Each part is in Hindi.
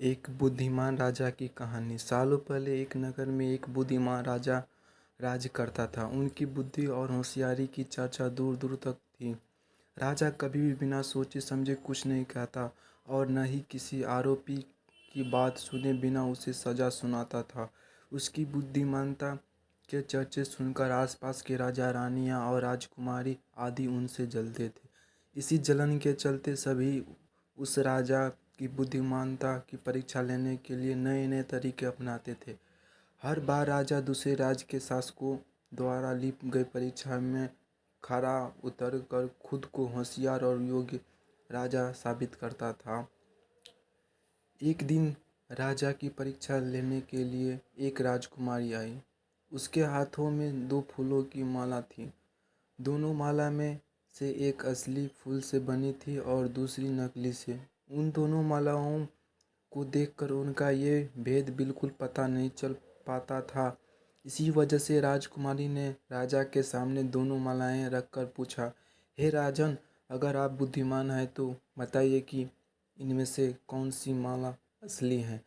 एक बुद्धिमान राजा की कहानी। सालों पहले एक नगर में एक बुद्धिमान राजा राज करता था। उनकी बुद्धि और होशियारी की चर्चा दूर दूर तक थी। राजा कभी भी बिना सोचे समझे कुछ नहीं कहता और न ही किसी आरोपी की बात सुने बिना उसे सजा सुनाता था। उसकी बुद्धिमानता के चर्चे सुनकर आसपास के राजा रानियां और राजकुमारी आदि उनसे जलते थे। इसी जलन के चलते सभी उस राजा की बुद्धिमानता की परीक्षा लेने के लिए नए नए तरीके अपनाते थे। हर बार राजा दूसरे राज्य के शासकों द्वारा ली गई परीक्षा में खरा उतर कर खुद को होशियार और योग्य राजा साबित करता था। एक दिन राजा की परीक्षा लेने के लिए एक राजकुमारी आई। उसके हाथों में दो फूलों की माला थी। दोनों माला में से एक असली फूल से बनी थी और दूसरी नकली से। उन दोनों मालाओं को देखकर उनका ये भेद बिल्कुल पता नहीं चल पाता था। इसी वजह से राजकुमारी ने राजा के सामने दोनों मालाएं रखकर पूछा, हे राजन, अगर आप बुद्धिमान हैं तो बताइए कि इनमें से कौन सी माला असली है।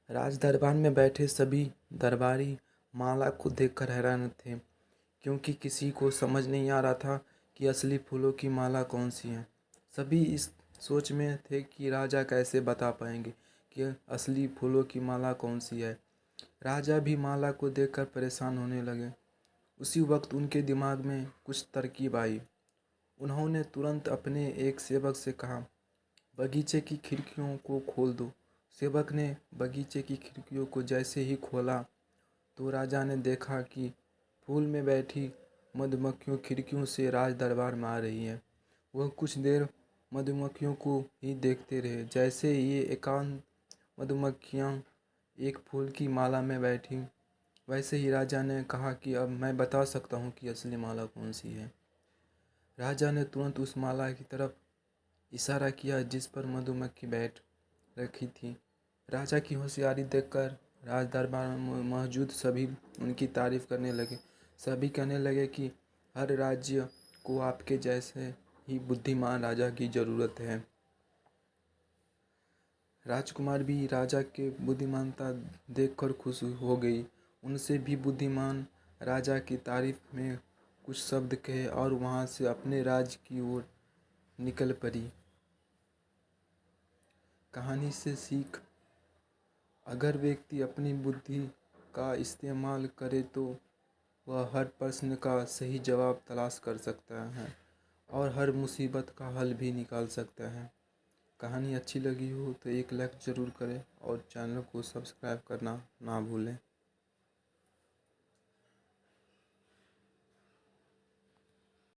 राज दरबार में बैठे सभी दरबारी माला को देखकर हैरान थे, क्योंकि किसी को समझ नहीं आ रहा था कि असली फूलों की माला कौन सी है। सभी इस सोच में थे कि राजा कैसे बता पाएंगे कि असली फूलों की माला कौन सी है। राजा भी माला को देखकर परेशान होने लगे। उसी वक्त उनके दिमाग में कुछ तरकीब आई। उन्होंने तुरंत अपने एक सेवक से कहा, बगीचे की खिड़कियों को खोल दो। सेवक ने बगीचे की खिड़कियों को जैसे ही खोला तो राजा ने देखा कि फूल में बैठी मधुमक्खियों खिड़कियों से राज दरबार में आ रही है। वह कुछ देर मधुमक्खियों को ही देखते रहे। जैसे ये एकांत मधुमक्खियाँ एक फूल की माला में बैठी, वैसे ही राजा ने कहा कि अब मैं बता सकता हूँ कि असली माला कौन सी है। राजा ने तुरंत उस माला की तरफ इशारा किया जिस पर मधुमक्खी बैठ रखी थी। राजा की होशियारी देखकर राज दरबार में मौजूद सभी उनकी तारीफ करने लगे। सभी कहने लगे कि हर राज्य को आपके जैसे ही बुद्धिमान राजा की ज़रूरत है। राजकुमार भी राजा के बुद्धिमानता देखकर खुश हो गई। उनसे भी बुद्धिमान राजा की तारीफ में कुछ शब्द कहे और वहाँ से अपने राज्य की ओर निकल पड़ी। कहानी से सीख, अगर व्यक्ति अपनी बुद्धि का इस्तेमाल करे तो वह हर प्रश्न का सही जवाब तलाश कर सकता है और हर मुसीबत का हल भी निकाल सकता है। कहानी अच्छी लगी हो तो एक लाइक ज़रूर करें और चैनल को सब्सक्राइब करना ना भूलें।